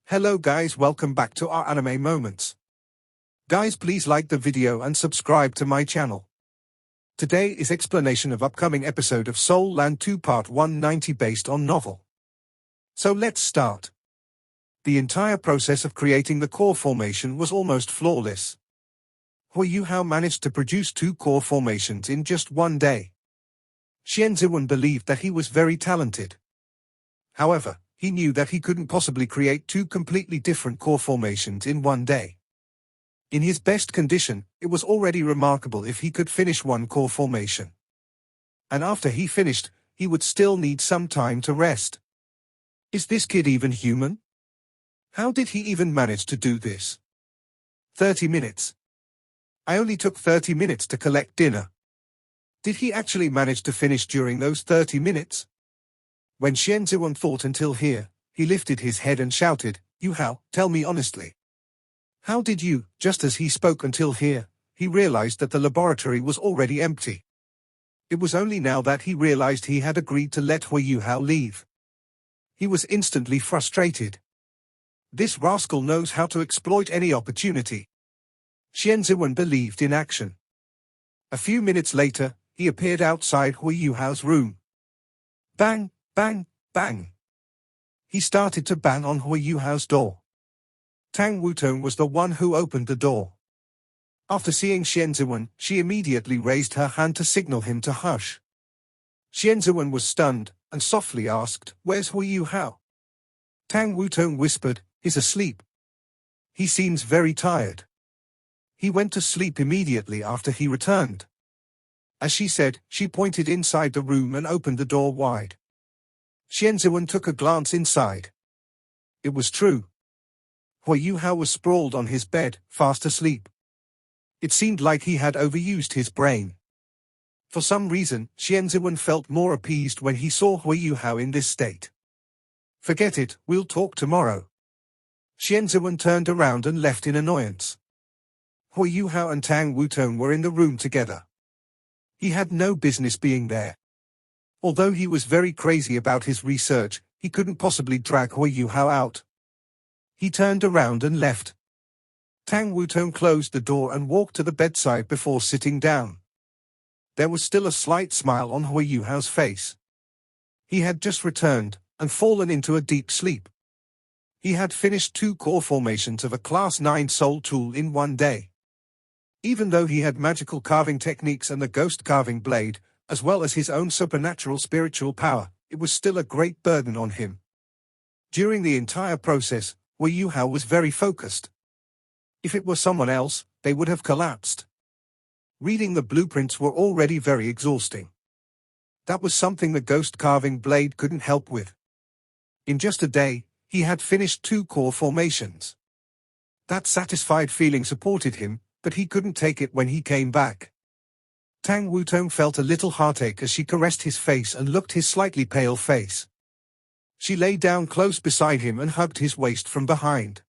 Hello guys, welcome back to our anime moments. Guys, please like the video and subscribe to my channel. Today is explanation of upcoming episode of Soul Land 2 Part 190 based on novel. So let's start. The entire process of creating the core formation was almost flawless. Hui Hao managed to produce 2 core formations in just one day. Xian Ziwen believed that he was very talented. However, he knew that he couldn't possibly create 2 completely different core formations in one day. In his best condition, it was already remarkable if he could finish 1 core formation. And after he finished, he would still need some time to rest. Is this kid even human? How did he even manage to do this? 30 minutes. I only took 30 minutes to collect dinner. Did he actually manage to finish during those 30 minutes? When Xian Ziwen thought until here, he lifted his head and shouted, "Yu Hao, tell me honestly. How did you?" Just as he spoke until here, he realized that the laboratory was already empty. It was only now that he realized he had agreed to let Hui Hao leave. He was instantly frustrated. This rascal knows how to exploit any opportunity. Xian Ziwen believed in action. A few minutes later, he appeared outside Hui Hao's room. Bang! Bang, bang. He started to bang on Hui Hao's door. Tang Wutong was the one who opened the door. After seeing Xian Ziwen, she immediately raised her hand to signal him to hush. Xian Ziwen was stunned, and softly asked, "Where's Hui Hao?" Tang Wutong whispered, "He's asleep. He seems very tired. He went to sleep immediately after he returned." As she said, she pointed inside the room and opened the door wide. Xian Ziwen took a glance inside. It was true. Hui Hao was sprawled on his bed, fast asleep. It seemed like he had overused his brain. For some reason, Xian Ziwen felt more appeased when he saw Hui Hao in this state. "Forget it, we'll talk tomorrow." Xian Ziwen turned around and left in annoyance. Hui Hao and Tang Wutong were in the room together. He had no business being there. Although he was very crazy about his research, he couldn't possibly drag Hui Hao out. He turned around and left. Tang Wutong closed the door and walked to the bedside before sitting down. There was still a slight smile on Hui Hao's face. He had just returned, and fallen into a deep sleep. He had finished 2 core formations of a Class 9 soul tool in one day. Even though he had magical carving techniques and the ghost carving blade, as well as his own supernatural spiritual power, it was still a great burden on him. During the entire process, Hui Hao was very focused. If it were someone else, they would have collapsed. Reading the blueprints were already very exhausting. That was something the ghost carving blade couldn't help with. In just a day, he had finished 2 core formations. That satisfied feeling supported him, but he couldn't take it when he came back. Tang Wutong felt a little heartache as she caressed his face and looked his slightly pale face. She lay down close beside him and hugged his waist from behind.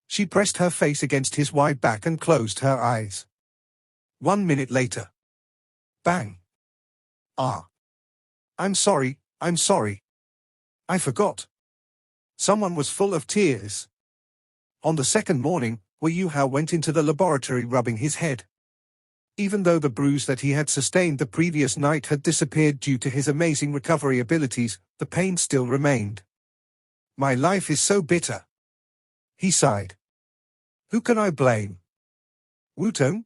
She pressed her face against his wide back and closed her eyes. 1 minute later. Bang. "Ah. I'm sorry. I forgot." Someone was full of tears. On the second morning, Hui Hao went into the laboratory rubbing his head. Even though the bruise that he had sustained the previous night had disappeared due to his amazing recovery abilities, the pain still remained. "My life is so bitter," he sighed. "Who can I blame? Wutong?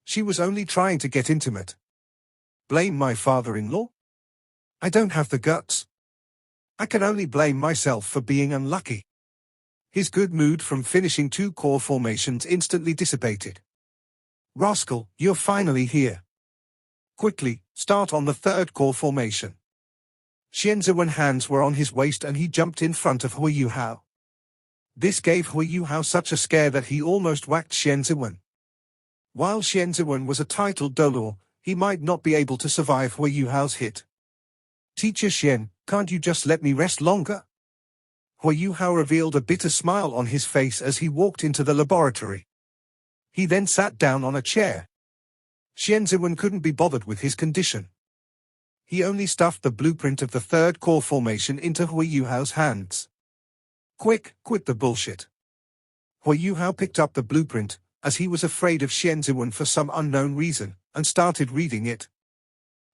She was only trying to get intimate. Blame my father-in-law? I don't have the guts. I can only blame myself for being unlucky." His good mood from finishing 2 core formations instantly dissipated. "Rascal, you're finally here. Quickly, start on the 3rd core formation." Xian Ziwen's hands were on his waist and he jumped in front of Hui Hao. This gave Hui Hao such a scare that he almost whacked Xian Ziwen. While Xian Ziwen was a titled dolor, he might not be able to survive Hui Hao's hit. "Teacher Xian, can't you just let me rest longer?" Hui Hao revealed a bitter smile on his face as he walked into the laboratory. He then sat down on a chair. Xian Ziwen couldn't be bothered with his condition. He only stuffed the blueprint of the 3rd core formation into Hui Hao's hands. Quick, quit the bullshit. Hui Yuhao picked up the blueprint, as he was afraid of Xian Ziwen for some unknown reason, and started reading it.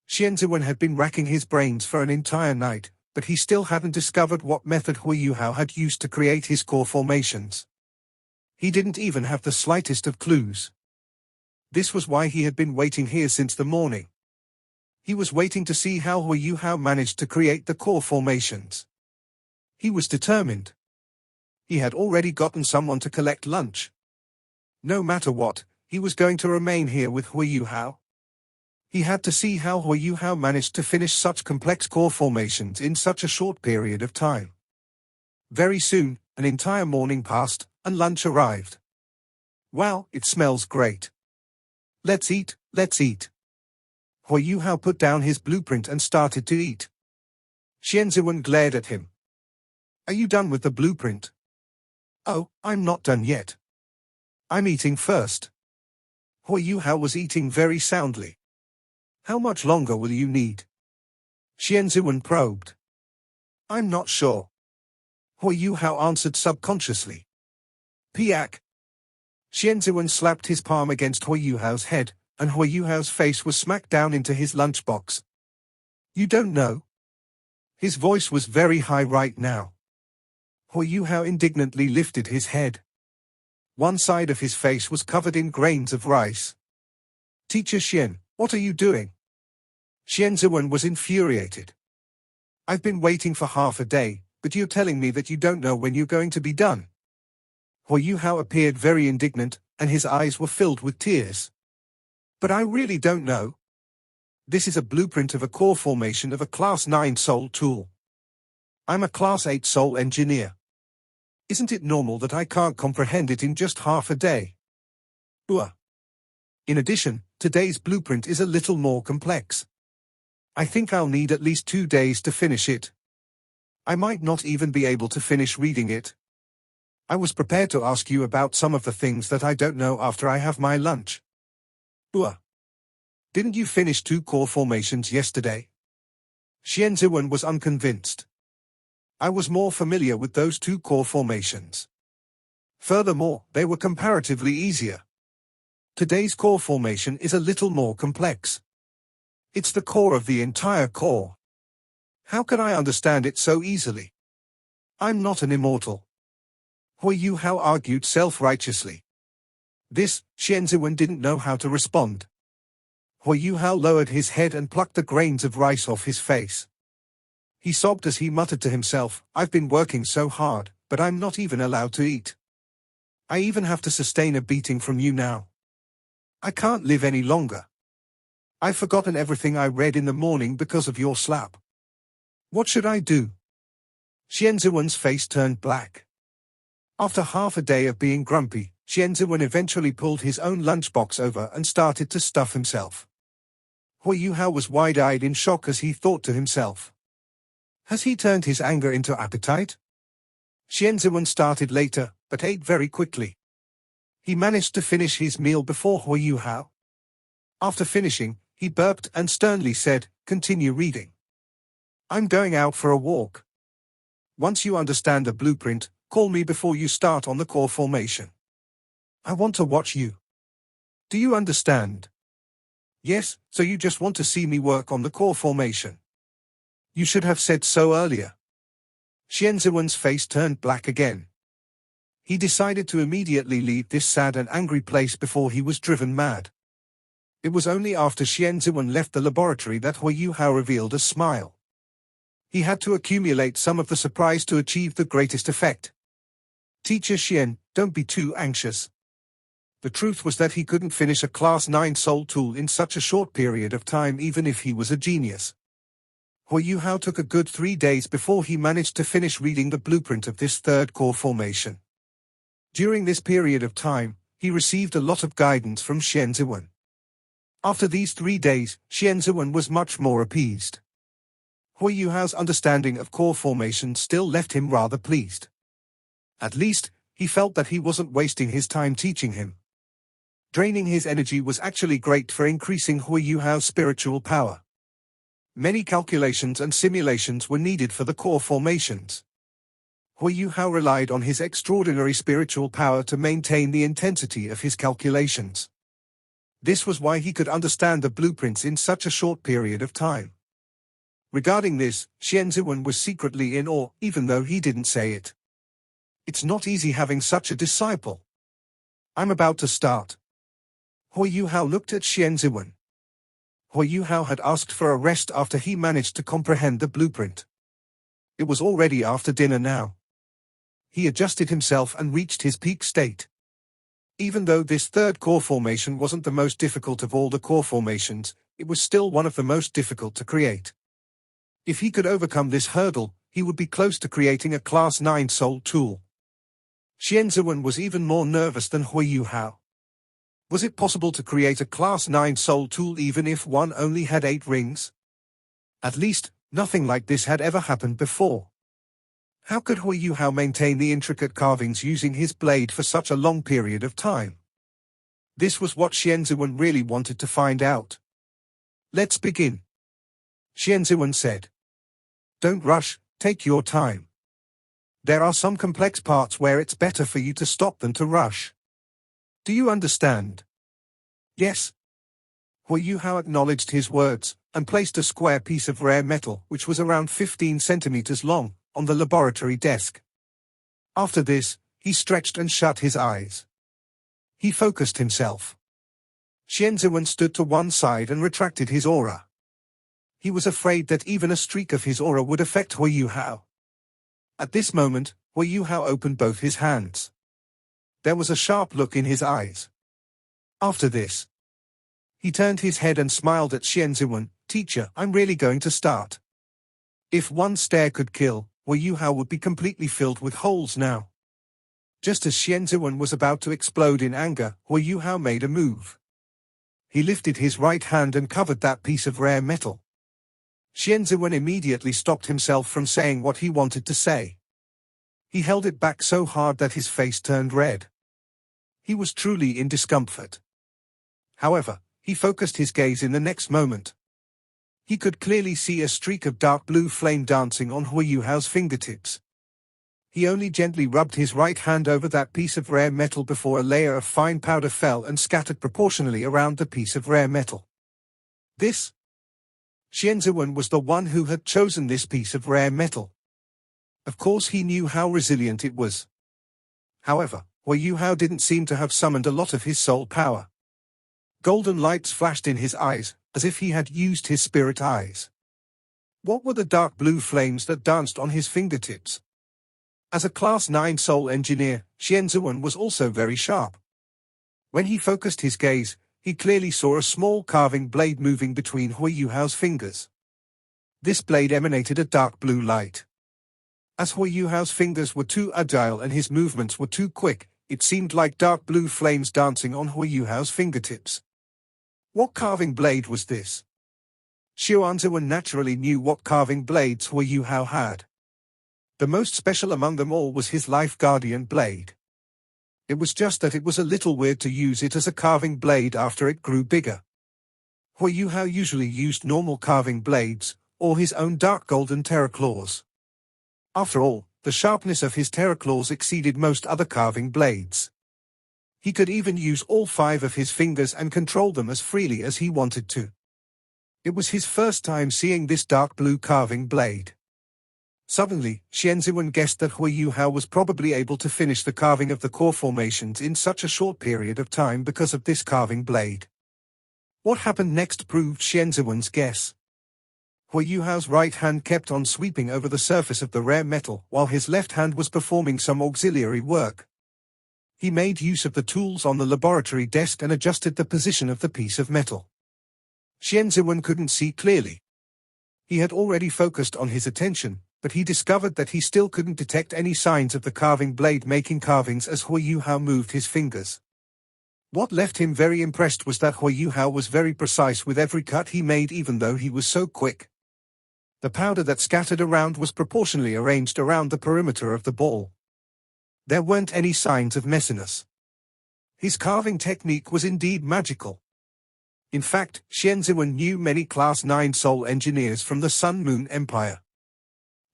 Xian Ziwen had been racking his brains for an entire night, but he still hadn't discovered what method Hui Yuhao had used to create his core formations. He didn't even have the slightest of clues. This was why he had been waiting here since the morning. He was waiting to see how Hui Yuhao managed to create the core formations. He was determined. He had already gotten someone to collect lunch. No matter what, he was going to remain here with Hui Yuhao. He had to see how Hui Yuhao managed to finish such complex core formations in such a short period of time. Very soon, an entire morning passed, and lunch arrived. Wow, it smells great. Let's eat, let's eat. Hui Yuhao put down his blueprint and started to eat. Xian Ziwen glared at him. Are you done with the blueprint? Oh, I'm not done yet. I'm eating first. Hui Yuhao was eating very soundly. How much longer will you need? Xian Ziwen probed. I'm not sure. Hui Yuhao answered subconsciously. Piak. Xian Ziwen slapped his palm against Hui Yuhao's head, and Hui Yuhao's face was smacked down into his lunchbox. You don't know? His voice was very high right now. Hui Yuhao indignantly lifted his head. One side of his face was covered in grains of rice. Teacher Xian, what are you doing? Xian Ziwen was infuriated. I've been waiting for half a day, but you're telling me that you don't know when you're going to be done. Hui Yuhao appeared very indignant, and his eyes were filled with tears. But I really don't know. This is a blueprint of a core formation of a Class 9 soul tool. I'm a Class 8 soul engineer. Isn't it normal that I can't comprehend it in just half a day? In addition, today's blueprint is a little more complex. I think I'll need at least 2 days to finish it. I might not even be able to finish reading it. I was prepared to ask you about some of the things that I don't know after I have my lunch. Didn't you finish 2 core formations yesterday? Xian Ziwen was unconvinced. I was more familiar with those 2 core formations. Furthermore, they were comparatively easier. Today's core formation is a little more complex. It's the core of the entire core. How can I understand it so easily? I'm not an immortal. Hui Yuhao argued self-righteously. This, Xian Ziwen didn't know how to respond. Hui Yuhao lowered his head and plucked the grains of rice off his face. He sobbed as he muttered to himself, I've been working so hard, but I'm not even allowed to eat. I even have to sustain a beating from you now. I can't live any longer. I've forgotten everything I read in the morning because of your slap. What should I do? Xian Ziwen's face turned black. After half a day of being grumpy, Xian Ziwen eventually pulled his own lunchbox over and started to stuff himself. Hui Yuhao was wide-eyed in shock as he thought to himself. Has he turned his anger into appetite? Xian Ziwen started later, but ate very quickly. He managed to finish his meal before Hui Yuhao. After finishing, he burped and sternly said, continue reading. I'm going out for a walk. Once you understand the blueprint, call me before you start on the core formation. I want to watch you. Do you understand? Yes, so you just want to see me work on the core formation. You should have said so earlier. Xian Ziwen's face turned black again. He decided to immediately leave this sad and angry place before he was driven mad. It was only after Xian Ziwen left the laboratory that Hui Yuhao revealed a smile. He had to accumulate some of the surprise to achieve the greatest effect. Teacher Xian, don't be too anxious. The truth was that he couldn't finish a Class 9 soul tool in such a short period of time even if he was a genius. Hui Yuhao took a good 3 days before he managed to finish reading the blueprint of this third core formation. During this period of time, he received a lot of guidance from Xian Ziwen. After these 3 days, Xian Ziwen was much more appeased. Hui Yuhao's understanding of core formation still left him rather pleased. At least, he felt that he wasn't wasting his time teaching him. Draining his energy was actually great for increasing Hui Yuhao's spiritual power. Many calculations and simulations were needed for the core formations. Hui Yuhao relied on his extraordinary spiritual power to maintain the intensity of his calculations. This was why he could understand the blueprints in such a short period of time. Regarding this, Xian Ziwen was secretly in awe, even though he didn't say it. It's not easy having such a disciple. I'm about to start. Hui Yuhao looked at Xian Ziwen. Hui Yuhao had asked for a rest after he managed to comprehend the blueprint. It was already after dinner now. He adjusted himself and reached his peak state. Even though this third core formation wasn't the most difficult of all the core formations, it was still one of the most difficult to create. If he could overcome this hurdle, he would be close to creating a Class 9 soul tool. Xian Ziwen was even more nervous than Hui Yuhao. Was it possible to create a Class 9 soul tool even if one only had 8 rings? At least, nothing like this had ever happened before. How could Hui Yuhao maintain the intricate carvings using his blade for such a long period of time? This was what Xian Ziwen really wanted to find out. Let's begin. Xian Ziwen said. Don't rush, take your time. There are some complex parts where it's better for you to stop than to rush. Do you understand? Yes. Hui Yuhao acknowledged his words, and placed a square piece of rare metal, which was around 15 centimeters long, on the laboratory desk. After this, he stretched and shut his eyes. He focused himself. Xian Ziwen stood to one side and retracted his aura. He was afraid that even a streak of his aura would affect Hui Yuhao. At this moment, Hui Yuhao opened both his hands. There was a sharp look in his eyes. After this, he turned his head and smiled at Xian Ziwen. Teacher, I'm really going to start. If one stare could kill, Hui Yuhao would be completely filled with holes now. Just as Xian Ziwen was about to explode in anger, Hui Yuhao made a move. He lifted his right hand and covered that piece of rare metal. Xian Ziwen immediately stopped himself from saying what he wanted to say. He held it back so hard that his face turned red. He was truly in discomfort. However, he focused his gaze in the next moment. He could clearly see a streak of dark blue flame dancing on Hui Yuhao's fingertips. He only gently rubbed his right hand over that piece of rare metal before a layer of fine powder fell and scattered proportionally around the piece of rare metal. This? Xian Ziwen was the one who had chosen this piece of rare metal. Of course he knew how resilient it was. However, Hui Yuhao didn't seem to have summoned a lot of his soul power. Golden lights flashed in his eyes, as if he had used his spirit eyes. What were the dark blue flames that danced on his fingertips? As a Class 9 soul engineer, Xian Ziwen was also very sharp. When he focused his gaze, he clearly saw a small carving blade moving between Hui Yuhao's fingers. This blade emanated a dark blue light. As Hui Yuhao's fingers were too agile and his movements were too quick, it seemed like dark blue flames dancing on Hui Yuhao's fingertips. What carving blade was this? Xian Ziwen naturally knew what carving blades Hui Yuhao had. The most special among them all was his Life Guardian blade. It was just that it was a little weird to use it as a carving blade after it grew bigger. Hui Yuhao usually used normal carving blades, or his own dark golden terra claws. After all, the sharpness of his terra claws exceeded most other carving blades. He could even use all 5 of his fingers and control them as freely as he wanted to. It was his first time seeing this dark blue carving blade. Suddenly, Xian Ziwen guessed that Hui Yuhao was probably able to finish the carving of the core formations in such a short period of time because of this carving blade. What happened next proved Xian Ziwen's guess. Hui Yuhao's right hand kept on sweeping over the surface of the rare metal while his left hand was performing some auxiliary work. He made use of the tools on the laboratory desk and adjusted the position of the piece of metal. Xian Ziwen couldn't see clearly. He had already focused on his attention, but he discovered that he still couldn't detect any signs of the carving blade making carvings as Hui Yuhao moved his fingers. What left him very impressed was that Hui Yuhao was very precise with every cut he made even though he was so quick. The powder that scattered around was proportionally arranged around the perimeter of the ball. There weren't any signs of messiness. His carving technique was indeed magical. In fact, Xian Ziwen knew many Class 9 soul engineers from the Sun Moon Empire.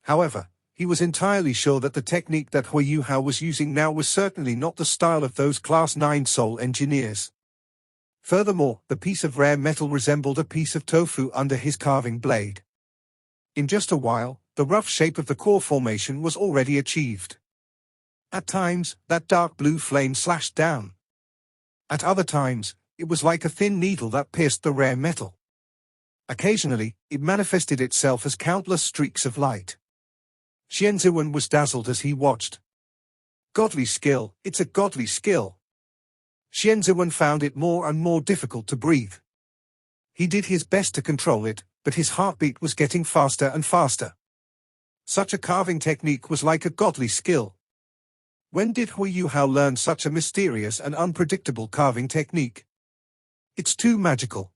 However, he was entirely sure that the technique that Hui Yuhao was using now was certainly not the style of those Class 9 soul engineers. Furthermore, the piece of rare metal resembled a piece of tofu under his carving blade. In just a while, the rough shape of the core formation was already achieved. At times, that dark blue flame slashed down. At other times, it was like a thin needle that pierced the rare metal. Occasionally, it manifested itself as countless streaks of light. Xian Ziwen was dazzled as he watched. Godly skill, it's a godly skill. Xian Ziwen found it more and more difficult to breathe. He did his best to control it, but his heartbeat was getting faster and faster. Such a carving technique was like a godly skill. When did Hui Yuhao learn such a mysterious and unpredictable carving technique? It's too magical.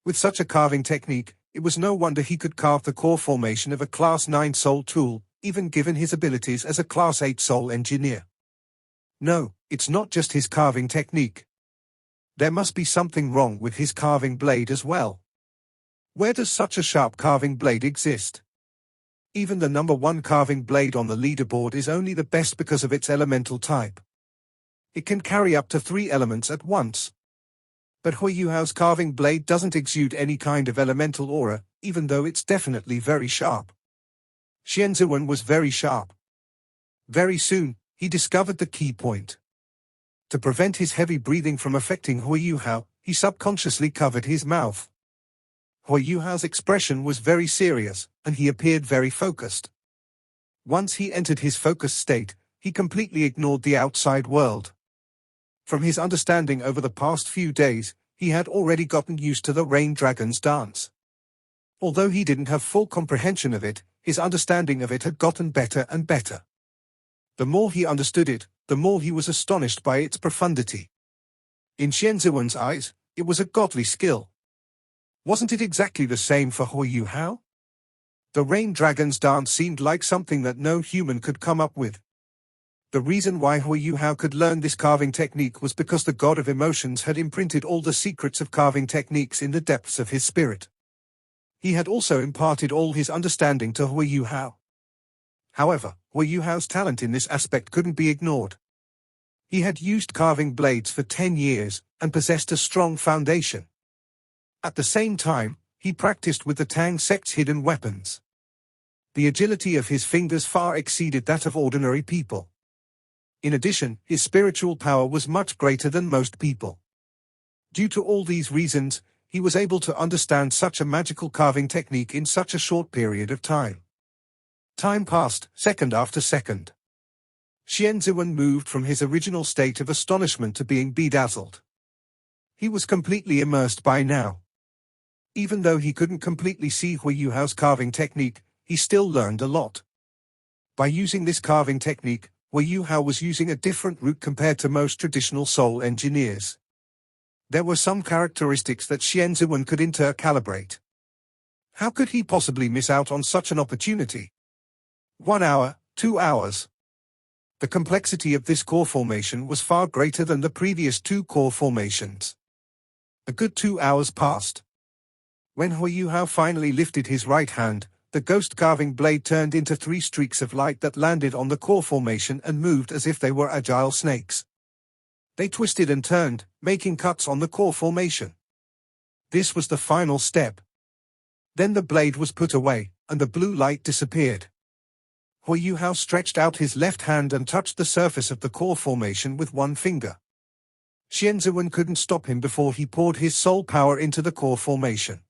With such a carving technique, it was no wonder he could carve the core formation of a Class 9 soul tool, even given his abilities as a Class 8 soul engineer. No, it's not just his carving technique. There must be something wrong with his carving blade as well. Where does such a sharp carving blade exist? Even the #1 carving blade on the leaderboard is only the best because of its elemental type. It can carry up to 3 elements at once. But Hui Yuhao's carving blade doesn't exude any kind of elemental aura, even though it's definitely very sharp. Xian Ziwen was very sharp. Very soon, he discovered the key point. To prevent his heavy breathing from affecting Hui Yuhao, he subconsciously covered his mouth. Hui Yuhao's expression was very serious, and he appeared very focused. Once he entered his focused state, he completely ignored the outside world. From his understanding over the past few days, he had already gotten used to the Rain Dragon's dance. Although he didn't have full comprehension of it, his understanding of it had gotten better and better. The more he understood it, the more he was astonished by its profundity. In Xian Ziwen's eyes, it was a godly skill. Wasn't it exactly the same for Hui Yuhao? The Rain Dragon's dance seemed like something that no human could come up with. The reason why Hui Yuhao could learn this carving technique was because the god of emotions had imprinted all the secrets of carving techniques in the depths of his spirit. He had also imparted all his understanding to Hui Yuhao. However, Hui Yuhao's talent in this aspect couldn't be ignored. He had used carving blades for 10 years, and possessed a strong foundation. At the same time, he practiced with the Tang sect's hidden weapons. The agility of his fingers far exceeded that of ordinary people. In addition, his spiritual power was much greater than most people. Due to all these reasons, he was able to understand such a magical carving technique in such a short period of time. Time passed, second after second. Xian Ziwen moved from his original state of astonishment to being bedazzled. He was completely immersed by now. Even though he couldn't completely see Hui Yuhao's carving technique, he still learned a lot. By using this carving technique, Hui Yuhao was using a different route compared to most traditional soul engineers. There were some characteristics that Xian Ziwen could intercalibrate. How could he possibly miss out on such an opportunity? 1 hour, 2 hours. The complexity of this core formation was far greater than the previous 2 core formations. A good 2 hours passed. When Hui Yuhao finally lifted his right hand, the ghost carving blade turned into 3 streaks of light that landed on the core formation and moved as if they were agile snakes. They twisted and turned, making cuts on the core formation. This was the final step. Then the blade was put away, and the blue light disappeared. Hui Yuhao stretched out his left hand and touched the surface of the core formation with 1 finger. Xian Ziwen couldn't stop him before he poured his soul power into the core formation.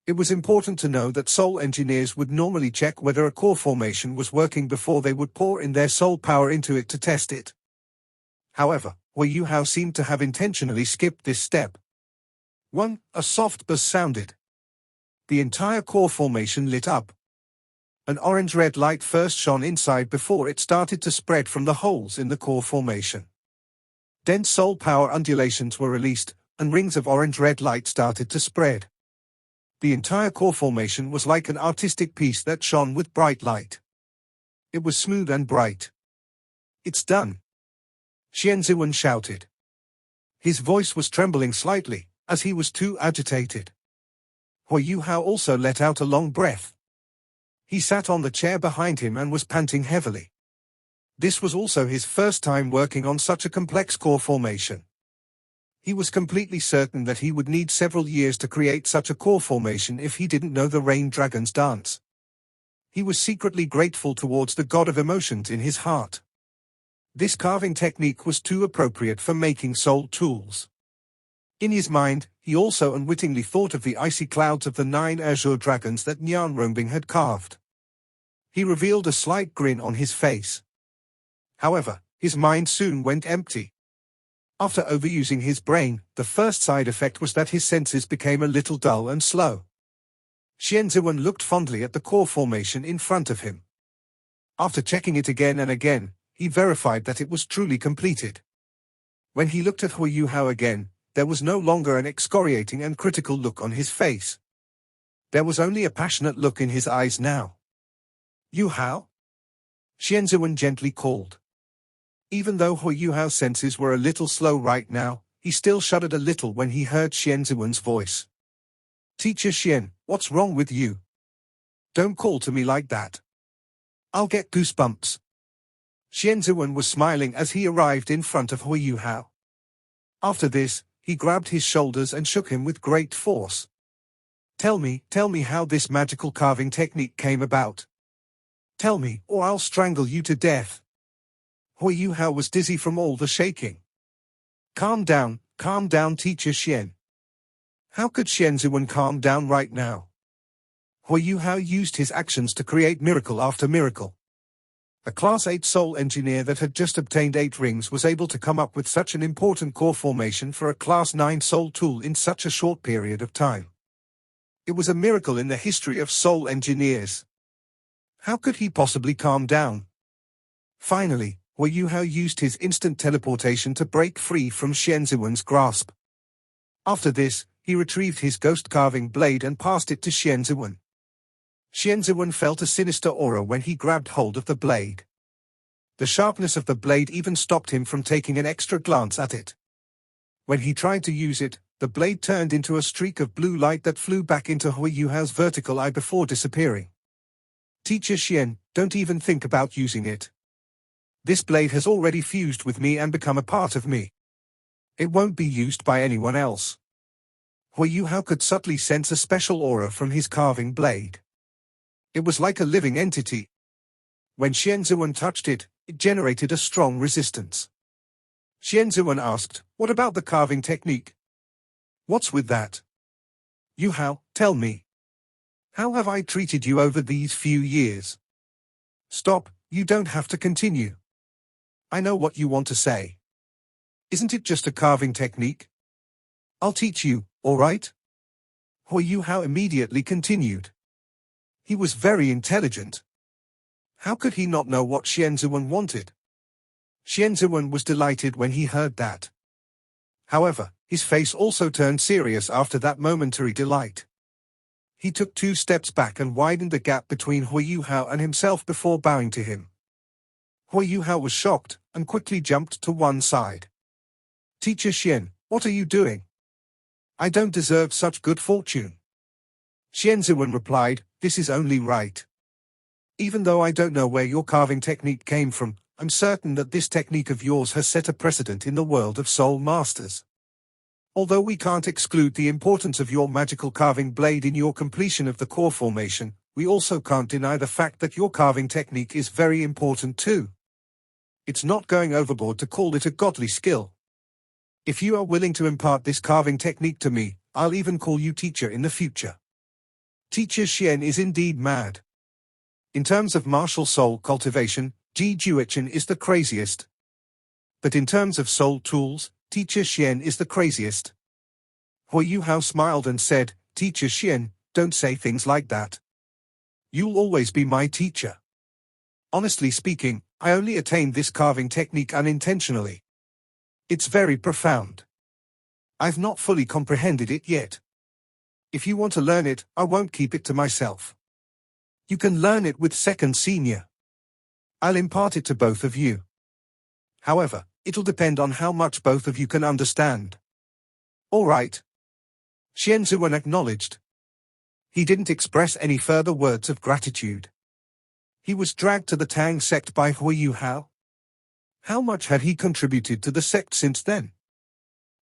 It was important to know that soul engineers would normally check whether a core formation was working before they would pour in their soul power into it to test it. However, Hui Yuhao seemed to have intentionally skipped this step. 1. A soft buzz sounded. The entire core formation lit up. An orange-red light first shone inside before it started to spread from the holes in the core formation. Then soul power undulations were released, and rings of orange-red light started to spread. The entire core formation was like an artistic piece that shone with bright light. It was smooth and bright. It's done. Xian Ziwen shouted. His voice was trembling slightly, as he was too agitated. Hui Yuhao also let out a long breath. He sat on the chair behind him and was panting heavily. This was also his first time working on such a complex core formation. He was completely certain that he would need several years to create such a core formation if he didn't know the Rain Dragon's dance. He was secretly grateful towards the god of emotions in his heart. This carving technique was too appropriate for making soul tools. In his mind, he also unwittingly thought of the icy clouds of the 9 azure dragons that Nyan Rongbing had carved. He revealed a slight grin on his face. However, his mind soon went empty. After overusing his brain, the first side effect was that his senses became a little dull and slow. Xianziwen looked fondly at the core formation in front of him. After checking it again and again, he verified that it was truly completed. When he looked at Hu Yuhao again, there was no longer an excoriating and critical look on his face. There was only a passionate look in his eyes now. Yuhao? Xianziwen gently called. Even though Hu Yuhao's senses were a little slow right now, he still shuddered a little when he heard Xianziwen's voice. Teacher Xian, what's wrong with you? Don't call to me like that. I'll get goosebumps. Xianziwen was smiling as he arrived in front of Hu Yuhao. After this, he grabbed his shoulders and shook him with great force. Tell me how this magical carving technique came about. Tell me, or I'll strangle you to death. Hu Yuhao was dizzy from all the shaking. Calm down, Teacher Xian. How could Xianziwen calm down right now? Hu Yuhao used his actions to create miracle after miracle. A Class 8 soul engineer that had just obtained 8 rings was able to come up with such an important core formation for a Class 9 soul tool in such a short period of time. It was a miracle in the history of soul engineers. How could he possibly calm down? Finally, Hu Yuhao used his instant teleportation to break free from Xianziwen's grasp. After this, he retrieved his ghost carving blade and passed it to Xianziwen. Xianziwen felt a sinister aura when he grabbed hold of the blade. The sharpness of the blade even stopped him from taking an extra glance at it. When he tried to use it, the blade turned into a streak of blue light that flew back into Hu Yuhao's vertical eye before disappearing. Teacher Xian, don't even think about using it. This blade has already fused with me and become a part of me. It won't be used by anyone else. Hu Yuhao could subtly sense a special aura from his carving blade. It was like a living entity. When Xianziwen touched it, it generated a strong resistance. Xianziwen asked, what about the carving technique? What's with that? Yuhao, tell me. How have I treated you over these few years? Stop, you don't have to continue. I know what you want to say. Isn't it just a carving technique? I'll teach you, all right? Hu Yuhao immediately continued. He was very intelligent. How could he not know what Xianziwen wanted? Xianziwen was delighted when he heard that. However, his face also turned serious after that momentary delight. He took 2 steps back and widened the gap between Hu Yuhao and himself before bowing to him. Hu Yuhao was shocked and quickly jumped to one side. Teacher Xian, what are you doing? I don't deserve such good fortune. Xianziwen replied, this is only right. Even though I don't know where your carving technique came from, I'm certain that this technique of yours has set a precedent in the world of soul masters. Although we can't exclude the importance of your magical carving blade in your completion of the core formation, we also can't deny the fact that your carving technique is very important too. It's not going overboard to call it a godly skill. If you are willing to impart this carving technique to me, I'll even call you teacher in the future. Teacher Xian is indeed mad. In terms of martial soul cultivation, Ji Juechen is the craziest. But in terms of soul tools, Teacher Xian is the craziest. Hu Yuhao smiled and said, Teacher Xian, don't say things like that. You'll always be my teacher. Honestly speaking, I only attained this carving technique unintentionally. It's very profound. I've not fully comprehended it yet. If you want to learn it, I won't keep it to myself. You can learn it with second senior. I'll impart it to both of you. However, it'll depend on how much both of you can understand. All right. Xianziwen acknowledged. He didn't express any further words of gratitude. He was dragged to the Tang sect by Hu Hao. How much had he contributed to the sect since then?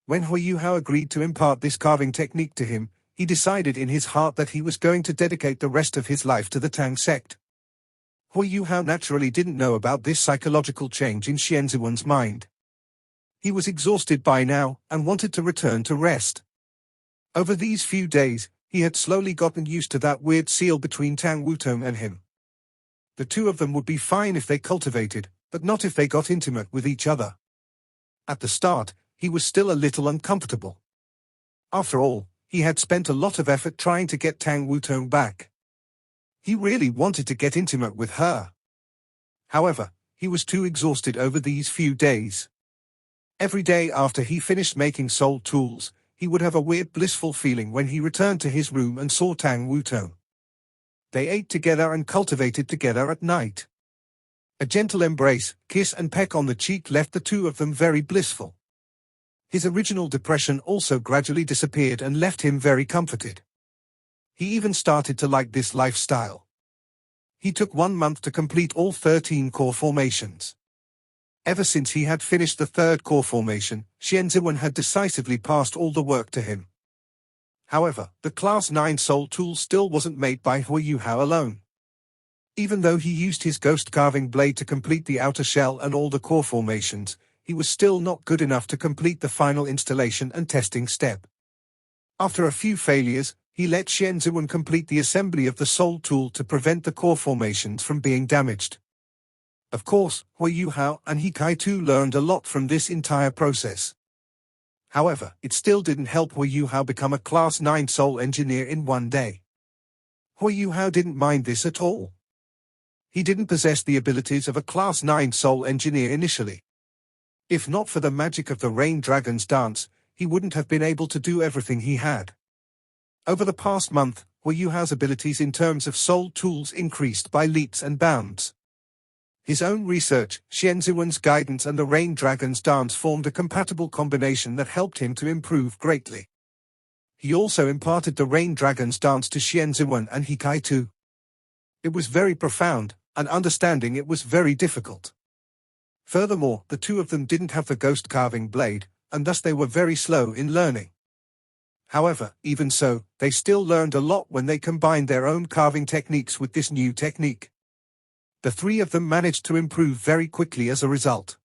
When Hu Hao agreed to impart this carving technique to him, he decided in his heart that he was going to dedicate the rest of his life to the Tang sect. Hu Hao naturally didn't know about this psychological change in Xianziwen's mind. He was exhausted by now, and wanted to return to rest. Over these few days, he had slowly gotten used to that weird seal between Tang Wutong and him. The two of them would be fine if they cultivated, but not if they got intimate with each other. At the start, he was still a little uncomfortable. After all, he had spent a lot of effort trying to get Tang Wutong back. He really wanted to get intimate with her. However, he was too exhausted over these few days. Every day after he finished making soul tools, he would have a weird blissful feeling when he returned to his room and saw Tang Wutong. They ate together and cultivated together at night. A gentle embrace, kiss and peck on the cheek left the two of them very blissful. His original depression also gradually disappeared and left him very comforted. He even started to like this lifestyle. He took 1 month to complete all 13 core formations. Ever since he had finished the third core formation, Xianziwen had decisively passed all the work to him. However, the Class 9 soul tool still wasn't made by Hu Hao alone. Even though he used his ghost carving blade to complete the outer shell and all the core formations, he was still not good enough to complete the final installation and testing step. After a few failures, he let Xianziwen complete the assembly of the soul tool to prevent the core formations from being damaged. Of course, Hu Hao and He Kai too learned a lot from this entire process. However, it still didn't help Hu Hao become a Class 9 soul engineer in one day. Hu Hao didn't mind this at all. He didn't possess the abilities of a Class 9 soul engineer initially. If not for the magic of the Rain Dragon's dance, he wouldn't have been able to do everything he had. Over the past month, Hu Hao's abilities in terms of soul tools increased by leaps and bounds. His own research, Xianziwen's guidance and the Rain Dragon's dance formed a compatible combination that helped him to improve greatly. He also imparted the Rain Dragon's dance to Xianziwen and He Kai too. It was very profound, and understanding it was very difficult. Furthermore, the two of them didn't have the ghost carving blade, and thus they were very slow in learning. However, even so, they still learned a lot when they combined their own carving techniques with this new technique. The three of them managed to improve very quickly as a result.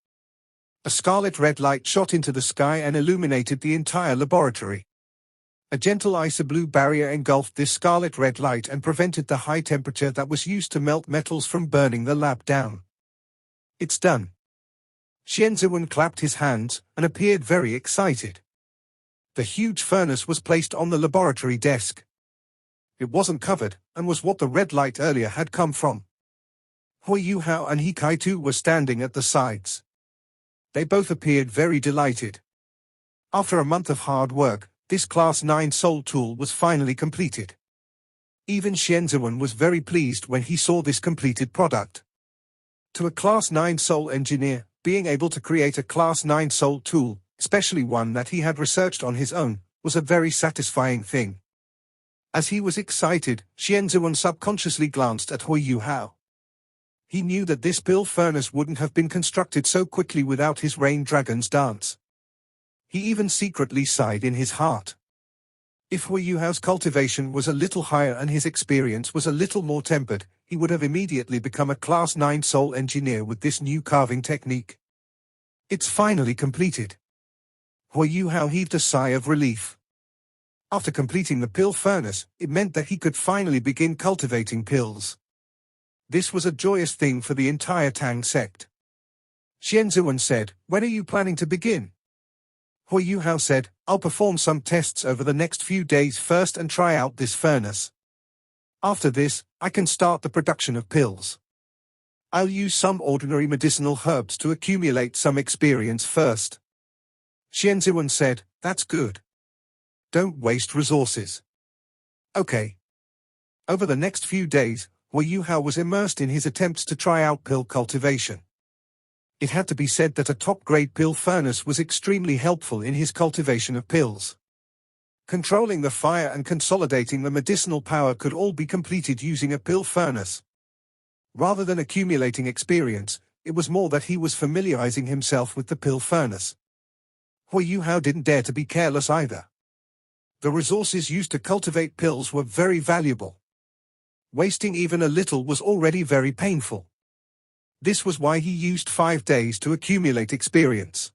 A scarlet red light shot into the sky and illuminated the entire laboratory. A gentle ice-blue barrier engulfed this scarlet red light and prevented the high temperature that was used to melt metals from burning the lab down. It's done. Xianziwen clapped his hands and appeared very excited. The huge furnace was placed on the laboratory desk. It wasn't covered, and was what the red light earlier had come from. Hu Hao and He Kai too were standing at the sides. They both appeared very delighted. After a month of hard work, this Class 9 soul tool was finally completed. Even Xianziwen was very pleased when he saw this completed product. To a Class 9 soul engineer, being able to create a Class 9 soul tool, especially one that he had researched on his own, was a very satisfying thing. As he was excited, Xianziwen subconsciously glanced at Hu Hao. He knew that this pill furnace wouldn't have been constructed so quickly without his Rain Dragon's dance. He even secretly sighed in his heart. If Hu Hao's cultivation was a little higher and his experience was a little more tempered, he would have immediately become a Class 9 soul engineer with this new carving technique. It's finally completed. Hu Hao heaved a sigh of relief. After completing the pill furnace, it meant that he could finally begin cultivating pills. This was a joyous thing for the entire Tang sect. Xianziwen said, "When are you planning to begin?" Hu Hao said, "I'll perform some tests over the next few days first and try out this furnace. After this, I can start the production of pills. I'll use some ordinary medicinal herbs to accumulate some experience first." Xianziwen said, "That's good. Don't waste resources." Okay. Over the next few days, Hu Hao was immersed in his attempts to try out pill cultivation. It had to be said that a top-grade pill furnace was extremely helpful in his cultivation of pills. Controlling the fire and consolidating the medicinal power could all be completed using a pill furnace. Rather than accumulating experience, it was more that he was familiarizing himself with the pill furnace. Hui Hao didn't dare to be careless either. The resources used to cultivate pills were very valuable. Wasting even a little was already very painful. This was why he used 5 days to accumulate experience.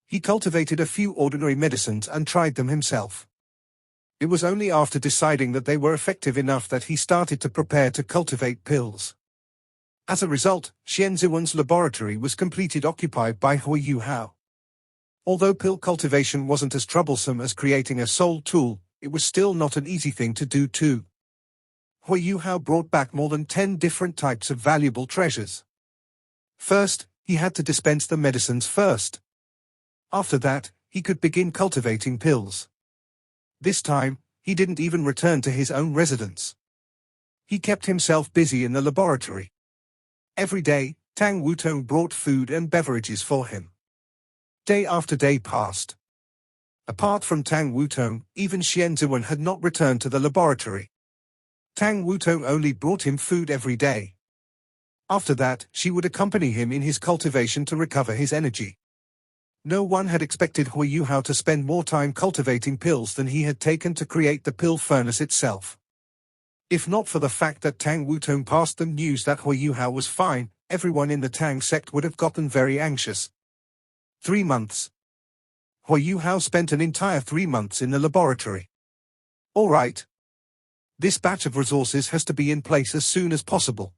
He cultivated a few ordinary medicines and tried them himself. It was only after deciding that they were effective enough that he started to prepare to cultivate pills. As a result, Xian Ziwen's laboratory was completely occupied by Hui Hao. Although pill cultivation wasn't as troublesome as creating a soul tool, it was still not an easy thing to do too. Hui Hao brought back more than 10 different types of valuable treasures. First, he had to dispense the medicines first. After that, he could begin cultivating pills. This time, he didn't even return to his own residence. He kept himself busy in the laboratory. Every day, Tang Wutong brought food and beverages for him. Day after day passed. Apart from Tang Wutong, even Xian Ziwen had not returned to the laboratory. Tang Wutong only brought him food every day. After that, she would accompany him in his cultivation to recover his energy. No one had expected Hui Hao to spend more time cultivating pills than he had taken to create the pill furnace itself. If not for the fact that Tang Wutong passed them news that Hui Hao was fine, everyone in the Tang sect would have gotten very anxious. 3 months. Hui Hao spent an entire 3 months in the laboratory. All right. This batch of resources has to be in place as soon as possible.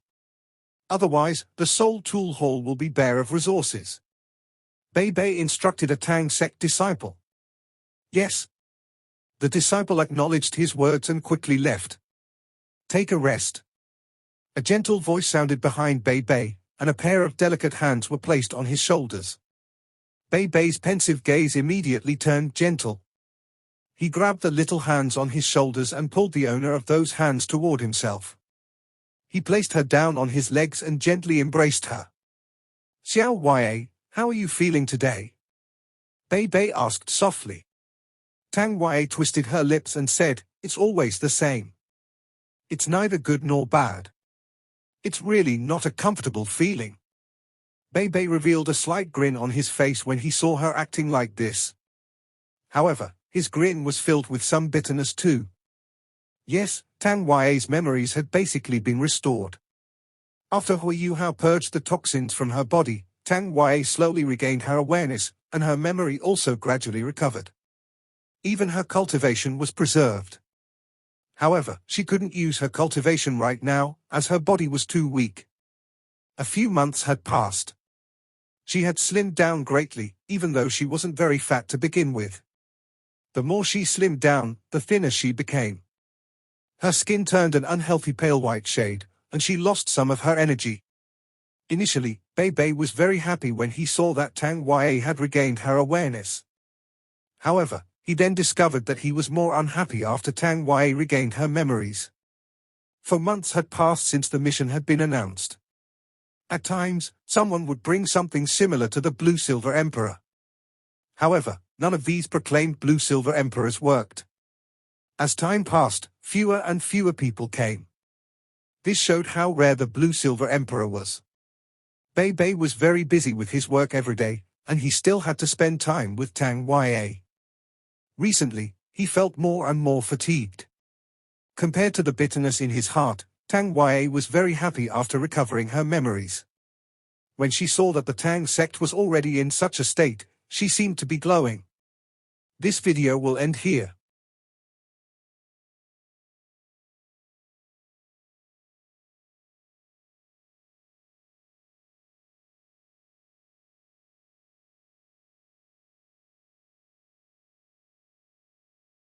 Otherwise, the Soul Tool Hall will be bare of resources. Bei Bei instructed a Tang sect disciple. Yes. The disciple acknowledged his words and quickly left. Take a rest. A gentle voice sounded behind Bei Bei, and a pair of delicate hands were placed on his shoulders. Bei Bei's pensive gaze immediately turned gentle. He grabbed the little hands on his shoulders and pulled the owner of those hands toward himself. He placed her down on his legs and gently embraced her. Xiao Yue, how are you feeling today? Bei Bei asked softly. Tang Yue twisted her lips and said, it's always the same. It's neither good nor bad. It's really not a comfortable feeling. Bei Bei revealed a slight grin on his face when he saw her acting like this. However, his grin was filled with some bitterness too. Yes, Tang Yue's memories had basically been restored. After Hui Hao purged the toxins from her body, Tang Yue slowly regained her awareness, and her memory also gradually recovered. Even her cultivation was preserved. However, she couldn't use her cultivation right now, as her body was too weak. A few months had passed. She had slimmed down greatly, even though she wasn't very fat to begin with. The more she slimmed down, the thinner she became. Her skin turned an unhealthy pale white shade, and she lost some of her energy. Initially, Bei Bei was very happy when he saw that Tang Yue had regained her awareness. However, he then discovered that he was more unhappy after Tang Yue regained her memories. For months had passed since the mission had been announced. At times, someone would bring something similar to the Blue-Silver Emperor. However, none of these proclaimed Blue-Silver Emperors worked. As time passed, fewer and fewer people came. This showed how rare the Blue-Silver Emperor was. Bei Bei was very busy with his work every day, and he still had to spend time with Tang Yue. Recently, he felt more and more fatigued. Compared to the bitterness in his heart, Tang Yue was very happy after recovering her memories. When she saw that the Tang sect was already in such a state, she seemed to be glowing. This video will end here.